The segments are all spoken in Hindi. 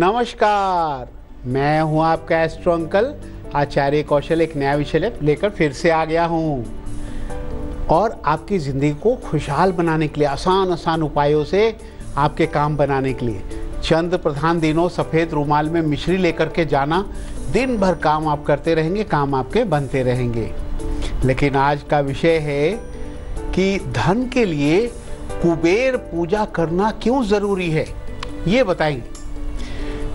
नमस्कार, मैं हूं आपका एस्ट्रो अंकल आचार्य कौशल। एक नया विषय लेकर फिर से आ गया हूं और आपकी ज़िंदगी को खुशहाल बनाने के लिए आसान उपायों से आपके काम बनाने के लिए चंद प्रधान दिनों सफ़ेद रुमाल में मिश्री लेकर के जाना। दिन भर काम आप करते रहेंगे, काम आपके बनते रहेंगे। लेकिन आज का विषय है कि धन के लिए कुबेर पूजा करना क्यों ज़रूरी है, ये बताएंगे।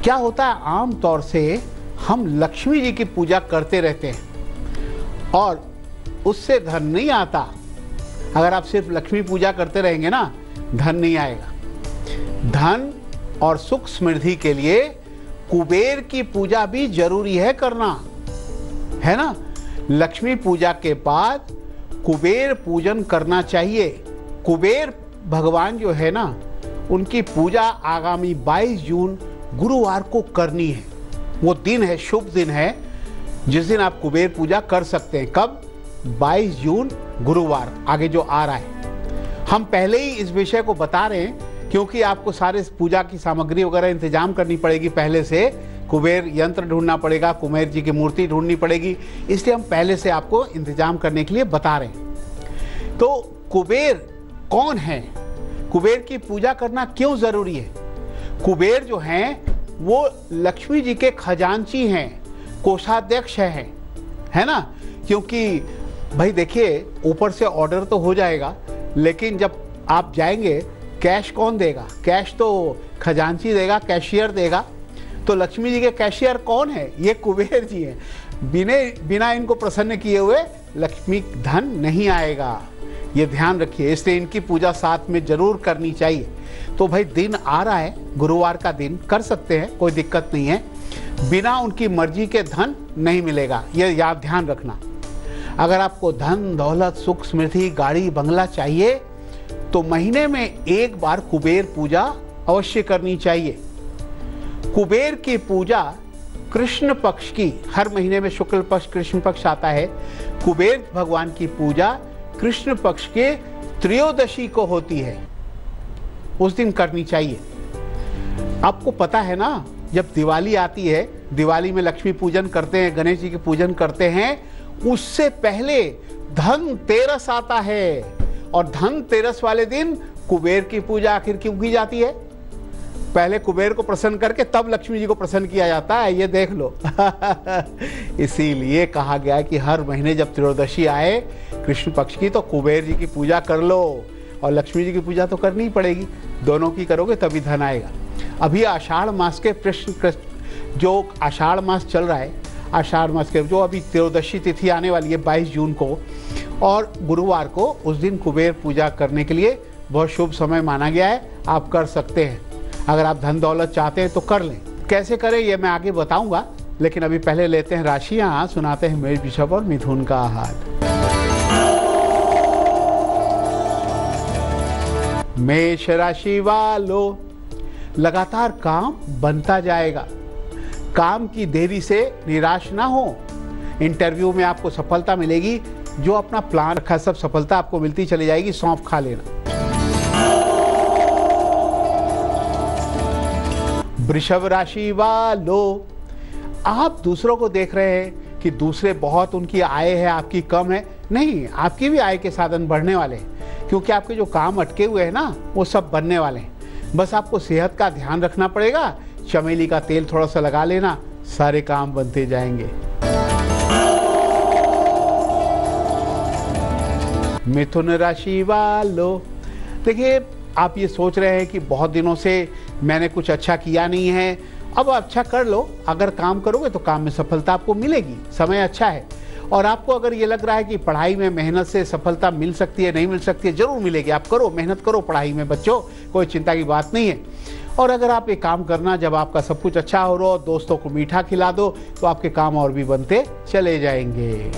क्या होता है, आम तौर से हम लक्ष्मी जी की पूजा करते रहते हैं और उससे धन नहीं आता। अगर आप सिर्फ लक्ष्मी पूजा करते रहेंगे ना, धन नहीं आएगा। धन और सुख समृद्धि के लिए कुबेर की पूजा भी जरूरी है करना, है ना। लक्ष्मी पूजा के बाद कुबेर पूजन करना चाहिए। कुबेर भगवान जो है ना, उनकी पूजा आगामी 22 जून गुरुवार को करनी है। वो दिन है, शुभ दिन है, जिस दिन आप कुबेर पूजा कर सकते हैं। कब? 22 जून गुरुवार आगे जो आ रहा है। हम पहले ही इस विषय को बता रहे हैं क्योंकि आपको सारे पूजा की सामग्री वगैरह इंतजाम करनी पड़ेगी। पहले से कुबेर यंत्र ढूंढना पड़ेगा, कुबेर जी की मूर्ति ढूंढनी पड़ेगी, इसलिए हम पहले से आपको इंतजाम करने के लिए बता रहे हैं। तो कुबेर कौन है, कुबेर की पूजा करना क्यों जरूरी है? कुबेर जो हैं वो लक्ष्मी जी के खजांची हैं, कोषाध्यक्ष हैं, है ना। क्योंकि भाई देखिए, ऊपर से ऑर्डर तो हो जाएगा, लेकिन जब आप जाएंगे कैश कौन देगा? कैश तो खजांची देगा, कैशियर देगा। तो लक्ष्मी जी के कैशियर कौन है? ये कुबेर जी हैं। बिना इनको प्रसन्न किए हुए लक्ष्मी धन नहीं आएगा, ये ध्यान रखिए। इसलिए इनकी पूजा साथ में जरूर करनी चाहिए। तो भाई दिन आ रहा है, गुरुवार का दिन कर सकते हैं, कोई दिक्कत नहीं है। बिना उनकी मर्जी के धन नहीं मिलेगा, ये याद ध्यान रखना। अगर आपको धन दौलत सुख समृद्धि गाड़ी बंगला चाहिए तो महीने में एक बार कुबेर पूजा अवश्य करनी चाहिए। कुबेर की पूजा कृष्ण पक्ष की, हर महीने में शुक्ल पक्ष कृष्ण पक्ष आता है। कुबेर भगवान की पूजा कृष्ण पक्ष के त्रयोदशी को होती है, उस दिन करनी चाहिए। आपको पता है ना, जब दिवाली आती है, दिवाली में लक्ष्मी पूजन करते हैं, गणेश जी की पूजन करते हैं, उससे पहले धनतेरस आता है। और धनतेरस वाले दिन कुबेर की पूजा आखिर क्यों की जाती है? पहले कुबेर को प्रसन्न करके तब लक्ष्मी जी को प्रसन्न किया जाता है, ये देख लो। इसीलिए कहा गया कि हर महीने जब त्रयोदशी आए कृष्ण पक्ष की, तो कुबेर जी की पूजा कर लो। और लक्ष्मी जी की पूजा तो करनी ही पड़ेगी, दोनों की करोगे तभी धन आएगा। अभी आषाढ़ मास के जो आषाढ़ मास चल रहा है, आषाढ़ मास के जो अभी त्रयोदशी तिथि आने वाली है 22 जून को, और गुरुवार को, उस दिन कुबेर पूजा करने के लिए बहुत शुभ समय माना गया है। आप कर सकते हैं। अगर आप धन दौलत चाहते हैं तो कर लें। कैसे करें ये मैं आगे बताऊंगा, लेकिन अभी पहले लेते हैं राशियां, सुनाते हैं मेष वृषभ और मिथुन का हाल। मेष राशि वालों, लगातार काम बनता जाएगा। काम की देरी से निराश ना हो। इंटरव्यू में आपको सफलता मिलेगी। जो अपना प्लान रखा सब सफलता आपको मिलती चली जाएगी। सौंफ खा लेना। वृषभ राशि वालों, आप दूसरों को देख रहे हैं कि दूसरे बहुत उनकी आय है, आपकी कम है। नहीं, आपकी भी आय के साधन बढ़ने वाले हैं, क्योंकि आपके जो काम अटके हुए हैं ना, वो सब बनने वाले हैं। बस आपको सेहत का ध्यान रखना पड़ेगा। चमेली का तेल थोड़ा सा लगा लेना, सारे काम बनते जाएंगे। मिथुन राशि वालों, देखिए आप ये सोच रहे हैं कि बहुत दिनों से मैंने कुछ अच्छा किया नहीं है, अब अच्छा कर लो। अगर काम करोगे तो काम में सफलता आपको मिलेगी, समय अच्छा है। और आपको अगर ये लग रहा है कि पढ़ाई में मेहनत से सफलता मिल सकती है, नहीं मिल सकती है, जरूर मिलेगी। आप करो, मेहनत करो पढ़ाई में बच्चों, कोई चिंता की बात नहीं है। और अगर आप एक काम करना, जब आपका सब कुछ अच्छा हो रहा हो, दोस्तों को मीठा खिला दो, तो आपके काम और भी बनते चले जाएंगे।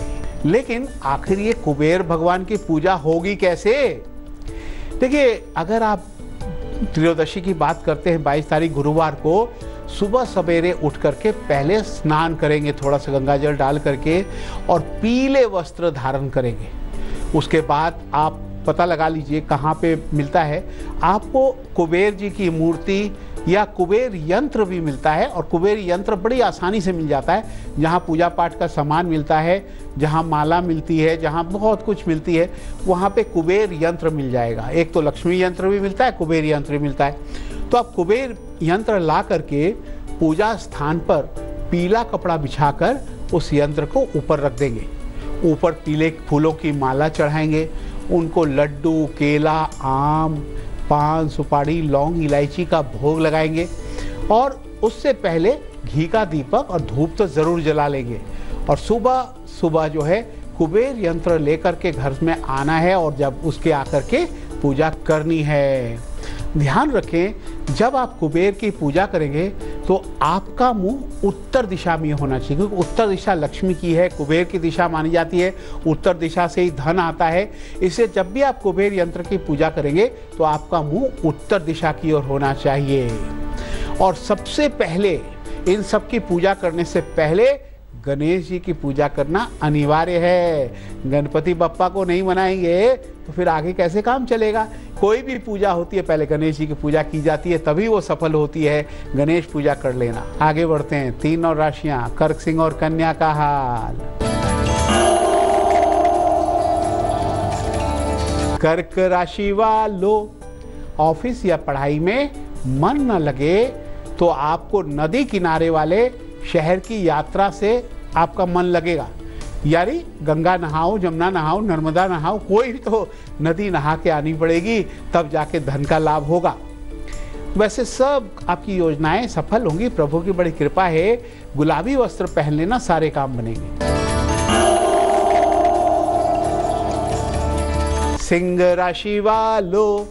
लेकिन आखिर ये कुबेर भगवान की पूजा होगी कैसे? देखिए, अगर आप त्रयोदशी की बात करते हैं 22 तारीख गुरुवार को, सुबह सवेरे उठ करके पहले स्नान करेंगे, थोड़ा सा गंगा जल डाल करके, और पीले वस्त्र धारण करेंगे। उसके बाद आप पता लगा लीजिए कहाँ पे मिलता है। आपको कुबेर जी की मूर्ति या कुबेर यंत्र भी मिलता है। और कुबेर यंत्र बड़ी आसानी से मिल जाता है, जहाँ पूजा पाठ का सामान मिलता है, जहाँ माला मिलती है, जहाँ बहुत कुछ मिलती है, वहाँ पे कुबेर यंत्र मिल जाएगा। एक तो लक्ष्मी यंत्र भी मिलता है, कुबेर यंत्र भी मिलता है। तो आप कुबेर यंत्र ला करके पूजा स्थान पर पीला कपड़ा बिछाकर उस यंत्र को ऊपर रख देंगे। ऊपर पीले फूलों की माला चढ़ाएंगे, उनको लड्डू, केला, आम, पान, सुपारी, लौंग, इलायची का भोग लगाएंगे और उससे पहले घी का दीपक और धूप तो ज़रूर जला लेंगे। और सुबह सुबह जो है कुबेर यंत्र लेकर के घर में आना है और जब उसके आकर के पूजा करनी है। ध्यान रखें, जब आप कुबेर की पूजा करेंगे तो आपका मुंह उत्तर दिशा में होना चाहिए, क्योंकि उत्तर दिशा लक्ष्मी की है, कुबेर की दिशा मानी जाती है, उत्तर दिशा से ही धन आता है। इसलिए जब भी आप कुबेर यंत्र की पूजा करेंगे तो आपका मुंह उत्तर दिशा की ओर होना चाहिए। और सबसे पहले इन सब की पूजा करने से पहले गणेश जी की पूजा करना अनिवार्य है। गणपति बप्पा को नहीं मनाएंगे तो फिर आगे कैसे काम चलेगा। कोई भी पूजा होती है पहले गणेश जी की पूजा की जाती है, तभी वो सफल होती है। गणेश पूजा कर लेना। आगे बढ़ते हैं। 3 और राशियां, कर्क, सिंह और कन्या का हाल। कर्क राशि वालों, ऑफिस या पढ़ाई में मन न लगे तो आपको नदी किनारे वाले शहर की यात्रा से आपका मन लगेगा। यानी गंगा नहाओ, जमुना नहाओ, नर्मदा नहाओ, कोई तो नदी नहा के आनी पड़ेगी, तब जाके धन का लाभ होगा। वैसे सब आपकी योजनाएं सफल होंगी, प्रभु की बड़ी कृपा है। गुलाबी वस्त्र पहन लेना, सारे काम बनेंगे। सिंह राशि वालों,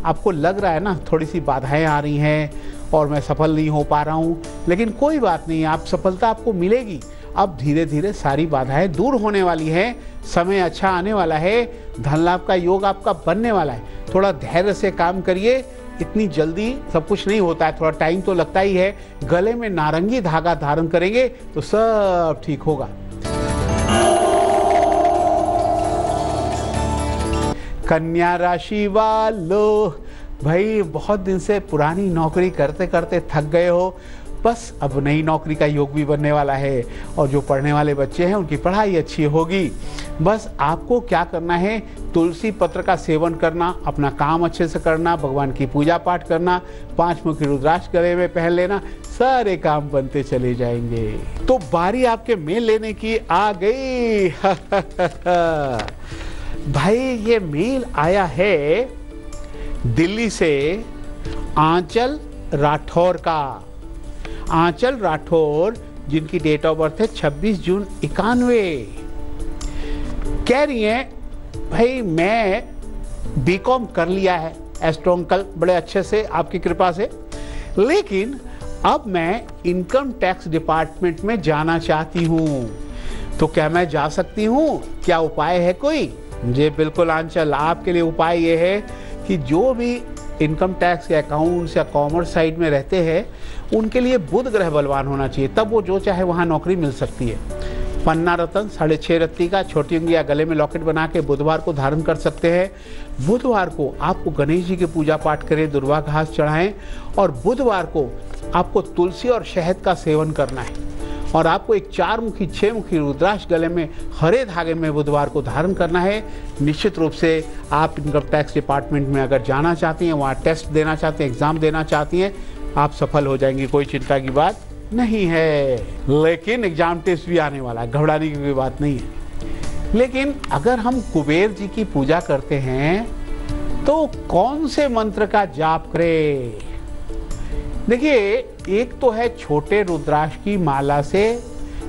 आपको लग रहा है ना थोड़ी सी बाधाएं आ रही हैं और मैं सफल नहीं हो पा रहा हूँ, लेकिन कोई बात नहीं, आप सफलता आपको मिलेगी। अब धीरे धीरे सारी बाधाएं दूर होने वाली हैं, समय अच्छा आने वाला है, धन लाभ का योग आपका बनने वाला है। थोड़ा धैर्य से काम करिए, इतनी जल्दी सब कुछ नहीं होता है, थोड़ा टाइम तो लगता ही है। गले में नारंगी धागा धारण करेंगे तो सब ठीक होगा। कन्या राशि वालों, भाई बहुत दिन से पुरानी नौकरी करते करते थक गए हो, बस अब नई नौकरी का योग भी बनने वाला है। और जो पढ़ने वाले बच्चे हैं उनकी पढ़ाई अच्छी होगी। बस आपको क्या करना है, तुलसी पत्र का सेवन करना, अपना काम अच्छे से करना, भगवान की पूजा पाठ करना, 5 मुखी रुद्राक्ष गले में पहन लेना, सारे काम बनते चले जाएंगे। तो बारी आपके मेल लेने की आ गई। भाई ये मेल आया है दिल्ली से आंचल राठौर का। आंचल राठौर जिनकी डेट ऑफ बर्थ है 26 जून 91, कह रही हैं भाई मैं बीकॉम कर लिया है एस्ट्रो अंकल बड़े अच्छे से आपकी कृपा से, लेकिन अब मैं इनकम टैक्स डिपार्टमेंट में जाना चाहती हूँ, तो क्या मैं जा सकती हूँ? क्या उपाय है कोई? जी बिल्कुल आंचल, आपके लिए उपाय ये है कि जो भी इनकम टैक्स या अकाउंट्स या कॉमर्स साइड में रहते हैं उनके लिए बुध ग्रह बलवान होना चाहिए, तब वो जो चाहे वहाँ नौकरी मिल सकती है। पन्ना रतन 6.5 रत्ती का छोटी उंगली या गले में लॉकेट बना के बुधवार को धारण कर सकते हैं। बुधवार को आपको गणेश जी की पूजा पाठ करें, दुर्वा घास चढ़ाएं, और बुधवार को आपको तुलसी और शहद का सेवन करना है। और आपको एक 4 मुखी 6 मुखी रुद्राक्ष गले में हरे धागे में बुधवार को धारण करना है। निश्चित रूप से आप इनकम टैक्स डिपार्टमेंट में अगर जाना चाहती हैं, वहाँ टेस्ट देना चाहती हैं, एग्ज़ाम देना चाहती हैं, आप सफल हो जाएंगी, कोई चिंता की बात नहीं है। लेकिन एग्ज़ाम टेस्ट भी आने वाला है, घबराने की कोई बात नहीं है। लेकिन अगर हम कुबेर जी की पूजा करते हैं तो कौन से मंत्र का जाप करें? देखिए, एक तो है छोटे रुद्राक्ष की माला से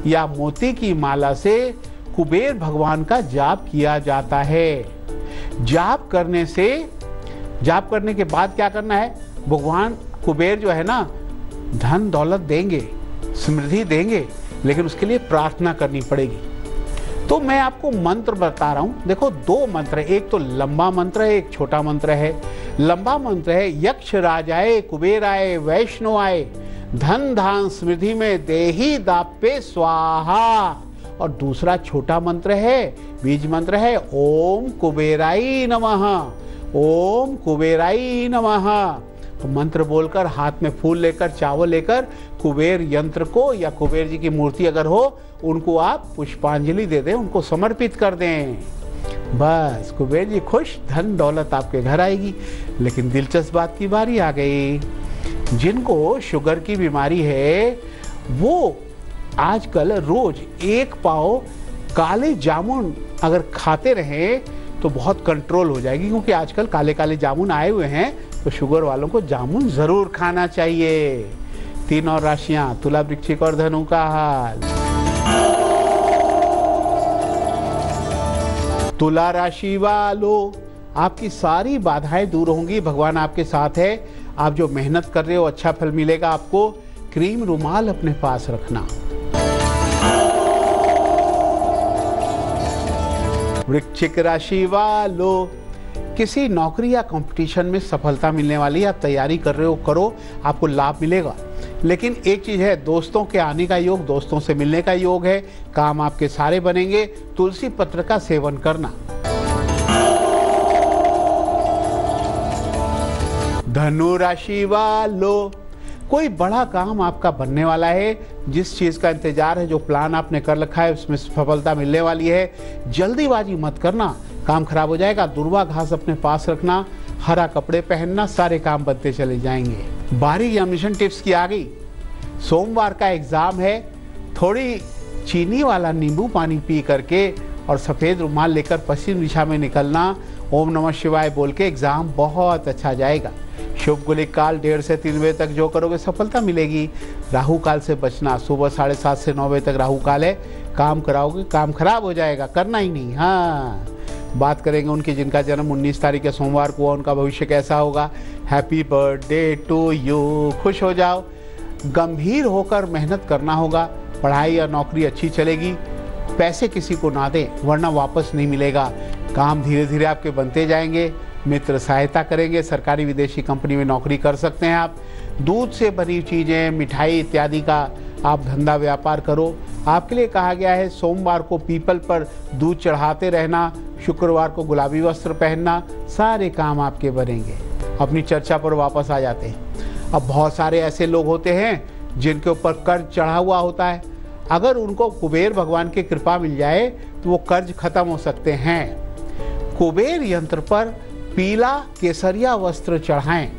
या मोती की माला से कुबेर भगवान का जाप किया जाता है। जाप करने के बाद क्या करना है, भगवान कुबेर जो है ना धन दौलत देंगे, समृद्धि देंगे, लेकिन उसके लिए प्रार्थना करनी पड़ेगी। तो मैं आपको मंत्र बता रहा हूं। देखो 2 मंत्र है, एक तो लंबा मंत्र है, एक छोटा मंत्र है। लंबा मंत्र है यक्ष राजाए कुबेराय वैष्णवाय धन धान समृद्धि में देही दापे स्वाहा। और दूसरा छोटा मंत्र है, बीज मंत्र है ओम कुबेराय नमः, ओम कुबेराय नमः। तो मंत्र बोलकर हाथ में फूल लेकर चावल लेकर कुबेर यंत्र को या कुबेर जी की मूर्ति अगर हो उनको आप पुष्पांजलि दे दें, उनको समर्पित कर दें। बस कुबेर जी खुश, धन दौलत आपके घर आएगी। लेकिन दिलचस्प बात की बारी आ गई, जिनको शुगर की बीमारी है वो आजकल रोज 1 पाव काले जामुन अगर खाते रहें तो बहुत कंट्रोल हो जाएगी, क्योंकि आजकल काले काले जामुन आए हुए हैं। तो शुगर वालों को जामुन जरूर खाना चाहिए। 3 और राशियां, तुला, वृश्चिक और धनु का हाल। तुला राशि वालों, आपकी सारी बाधाएं दूर होंगी, भगवान आपके साथ है। आप जो मेहनत कर रहे हो अच्छा फल मिलेगा आपको। क्रीम रुमाल अपने पास रखना। वृश्चिक राशि वालों, किसी नौकरी या कंपटीशन में सफलता मिलने वाली, आप तैयारी कर रहे हो, करो, आपको लाभ मिलेगा। लेकिन एक चीज है, दोस्तों के आने का योग, दोस्तों से मिलने का योग है, काम आपके सारे बनेंगे। तुलसी पत्र का सेवन करना। धनु राशि वालों, कोई बड़ा काम आपका बनने वाला है। जिस चीज का इंतजार है, जो प्लान आपने कर रखा है, उसमें सफलता मिलने वाली है। जल्दीबाजी मत करना, काम खराब हो जाएगा। दुर्वा घास अपने पास रखना, हरा कपड़े पहनना, सारे काम बनते चले जाएंगे। बारी एग्जामिनेशन टिप्स की आ गई। सोमवार का एग्जाम है, थोड़ी चीनी वाला नींबू पानी पी करके और सफेद रुमाल लेकर पश्चिम दिशा में निकलना। ओम नमः शिवाय बोल के एग्जाम बहुत अच्छा जाएगा। शुभ गुलिक काल 1:30 से 3 बजे तक जो करोगे सफलता मिलेगी। राहु काल से बचना, सुबह 7:30 से 9 बजे तक राहु काल है। काम कराओगे काम खराब हो जाएगा, करना ही नहीं। हाँ, बात करेंगे उनकी जिनका जन्म 19 तारीख के सोमवार को, उनका भविष्य कैसा होगा। Happy birthday to you. खुश हो जाओ। गंभीर होकर मेहनत करना होगा। पढ़ाई या नौकरी अच्छी चलेगी। पैसे किसी को ना दें वरना वापस नहीं मिलेगा। काम धीरे धीरे आपके बनते जाएंगे। मित्र सहायता करेंगे। सरकारी विदेशी कंपनी में नौकरी कर सकते हैं आप। दूध से बनी चीज़ें, मिठाई इत्यादि का आप धंधा व्यापार करो। आपके लिए कहा गया है सोमवार को पीपल पर दूध चढ़ाते रहना, शुक्रवार को गुलाबी वस्त्र पहनना, सारे काम आपके बनेंगे। अपनी चर्चा पर वापस आ जाते हैं। अब बहुत सारे ऐसे लोग होते हैं जिनके ऊपर कर्ज चढ़ा हुआ होता है। अगर उनको कुबेर भगवान की कृपा मिल जाए तो वो कर्ज खत्म हो सकते हैं। कुबेर यंत्र पर पीला केसरिया वस्त्र चढ़ाएं,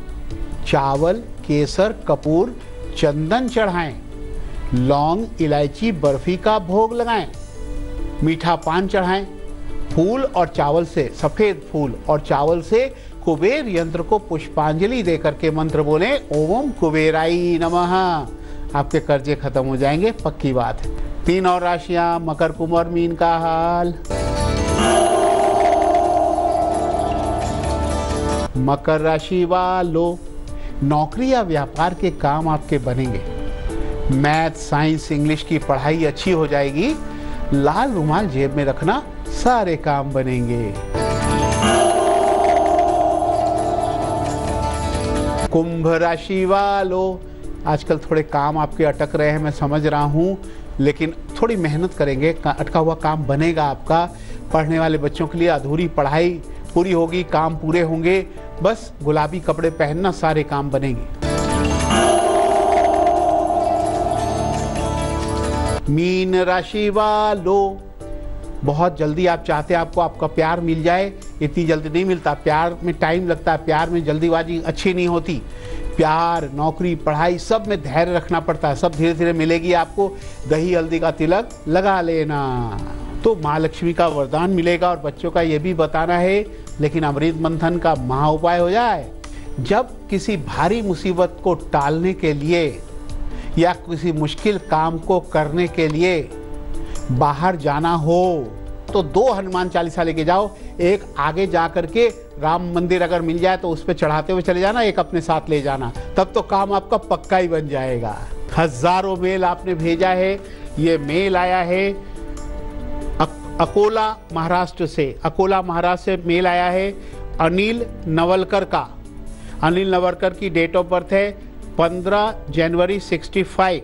चावल, केसर, कपूर, चंदन चढ़ाएं, लौंग, इलायची, बर्फी का भोग लगाएं, मीठा पान चढ़ाएं। फूल और चावल से, सफेद फूल और चावल से कुबेर यंत्र को पुष्पांजलि देकर के मंत्र बोलें, ओम कुबेराय नमः। आपके कर्जे खत्म हो जाएंगे, पक्की बात है। 3 और राशियां, मकर, कुंभ और मीन का हाल। मकर राशि वालों, नौकरी या व्यापार के काम आपके बनेंगे। मैथ, साइंस, इंग्लिश की पढ़ाई अच्छी हो जाएगी। लाल रुमाल जेब में रखना, सारे काम बनेंगे। कुंभ राशि वालों, आजकल थोड़े काम आपके अटक रहे हैं, मैं समझ रहा हूँ, लेकिन थोड़ी मेहनत करेंगे, अटका हुआ काम बनेगा आपका। पढ़ने वाले बच्चों के लिए अधूरी पढ़ाई पूरी होगी, काम पूरे होंगे। बस गुलाबी कपड़े पहनना, सारे काम बनेंगे। मीन राशि वालों, बहुत जल्दी आप चाहते हैं आपको आपका प्यार मिल जाए, इतनी जल्दी नहीं मिलता। प्यार में टाइम लगता है, प्यार में जल्दीबाजी अच्छी नहीं होती। प्यार, नौकरी, पढ़ाई सब में धैर्य रखना पड़ता है, सब धीरे धीरे मिलेगी आपको। दही हल्दी का तिलक लगा लेना तो माँ लक्ष्मी का वरदान मिलेगा। और बच्चों का ये भी बताना है, लेकिन अमृत मंथन का महा उपाय हो जाए। जब किसी भारी मुसीबत को टालने के लिए या किसी मुश्किल काम को करने के लिए बाहर जाना हो तो 2 हनुमान चालीसा लेके जाओ। एक आगे जा करके राम मंदिर अगर मिल जाए तो उस पर चढ़ाते हुए चले जाना, एक अपने साथ ले जाना, तब तो काम आपका पक्का ही बन जाएगा। हजारों मेल आपने भेजा है। ये मेल आया है अकोला महाराष्ट्र से। अकोला महाराष्ट्र से मेल आया है अनिल नवलकर का। अनिल नवलकर की डेट ऑफ बर्थ है 15 जनवरी 65।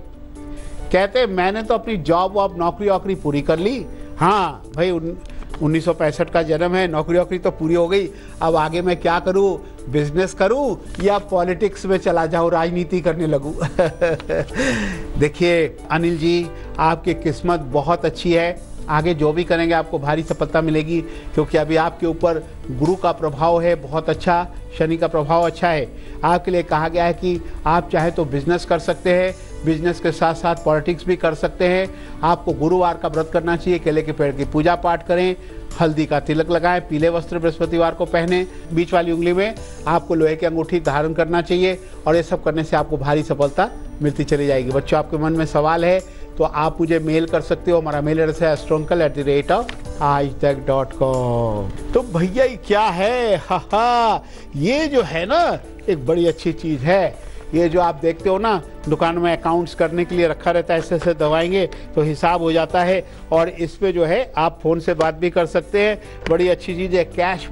कहते मैंने तो अपनी जॉब वॉब नौकरी वोकरी पूरी कर ली। हाँ भाई, 1965 का जन्म है, नौकरी तो पूरी हो गई, अब आगे मैं क्या करूं, बिजनेस करूं या पॉलिटिक्स में चला जाऊं, राजनीति करने लगूं। देखिए अनिल जी, आपकी किस्मत बहुत अच्छी है, आगे जो भी करेंगे आपको भारी सफलता मिलेगी, क्योंकि अभी आपके ऊपर गुरु का प्रभाव है बहुत अच्छा, शनि का प्रभाव अच्छा है। आपके लिए कहा गया है कि आप चाहे तो बिजनेस कर सकते हैं, बिजनेस के साथ साथ पॉलिटिक्स भी कर सकते हैं। आपको गुरुवार का व्रत करना चाहिए, केले के पेड़ की पूजा पाठ करें, हल्दी का तिलक लगाएं, पीले वस्त्र बृहस्पतिवार को पहने, बीच वाली उंगली में आपको लोहे की अंगूठी धारण करना चाहिए, और ये सब करने से आपको भारी सफलता मिलती चली जाएगी। बच्चों, आपके मन में सवाल है तो आप मुझे मेल कर सकते हो, हमारा मेल एड्रेस है astroncal@aajtak.com। तो भैया ये क्या है, हा, ये जो है ना एक बड़ी अच्छी चीज़ है। ये जो आप देखते हो ना दुकान में अकाउंट्स करने के लिए रखा रहता है, ऐसे दबाएंगे तो हिसाब हो जाता है, और इस पे जो है आप फ़ोन से बात भी कर सकते हैं। बड़ी अच्छी चीज़ है, कैश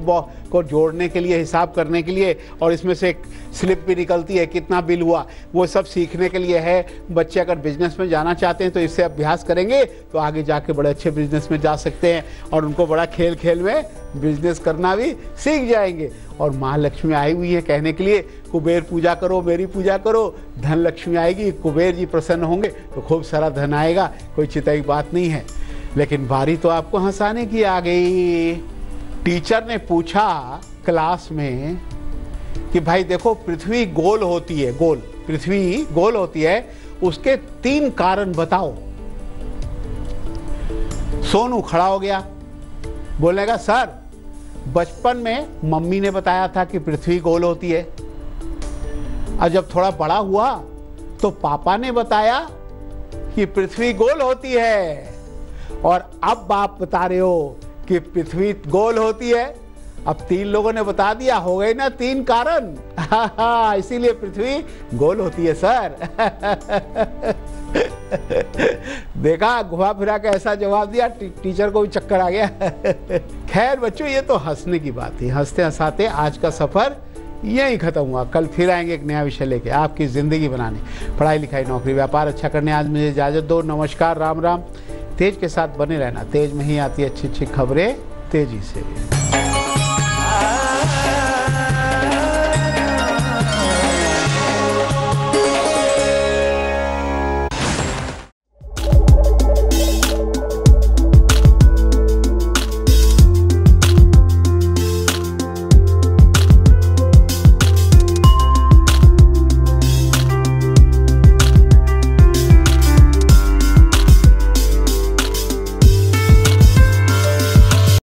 को जोड़ने के लिए, हिसाब करने के लिए, और इसमें से एक स्लिप भी निकलती है कितना बिल हुआ, वो सब सीखने के लिए है। बच्चे अगर बिजनेस में जाना चाहते हैं तो इससे अभ्यास करेंगे तो आगे जाके बड़े अच्छे बिजनेस में जा सकते हैं, और उनको बड़ा खेल खेल में बिजनेस करना भी सीख जाएंगे। और माँ लक्ष्मी आई हुई है कहने के लिए, कुबेर पूजा करो, मेरी पूजा करो, धन लक्ष्मी आएगी, कुबेर जी प्रसन्न होंगे तो खूब सारा धन आएगा, कोई चिंता की बात नहीं है। लेकिन बारी तो आपको हंसाने की आ गई। टीचर ने पूछा क्लास में कि भाई देखो पृथ्वी गोल होती है, गोल, पृथ्वी गोल होती है, उसके 3 कारण बताओ। सोनू खड़ा हो गया, बोलेगा सर बचपन में मम्मी ने बताया था कि पृथ्वी गोल होती है, और जब थोड़ा बड़ा हुआ तो पापा ने बताया कि पृथ्वी गोल होती है, और अब आप बता रहे हो कि पृथ्वी गोल होती है। अब 3 लोगों ने बता दिया, हो गए ना 3 कारण। इसीलिए पृथ्वी गोल होती है सर। देखा, घुमा फिरा के ऐसा जवाब दिया, टीचर को भी चक्कर आ गया। खैर बच्चों, ये तो हंसने की बात थी, हंसते हंसाते आज का सफर यही खत्म हुआ। कल फिर आएंगे एक नया विषय लेके आपकी ज़िंदगी बनाने, पढ़ाई लिखाई नौकरी व्यापार अच्छा करने। आज मुझे इजाज़त दो, नमस्कार, राम राम। तेज के साथ बने रहना, तेज में ही आती है अच्छी अच्छी खबरें तेजी से।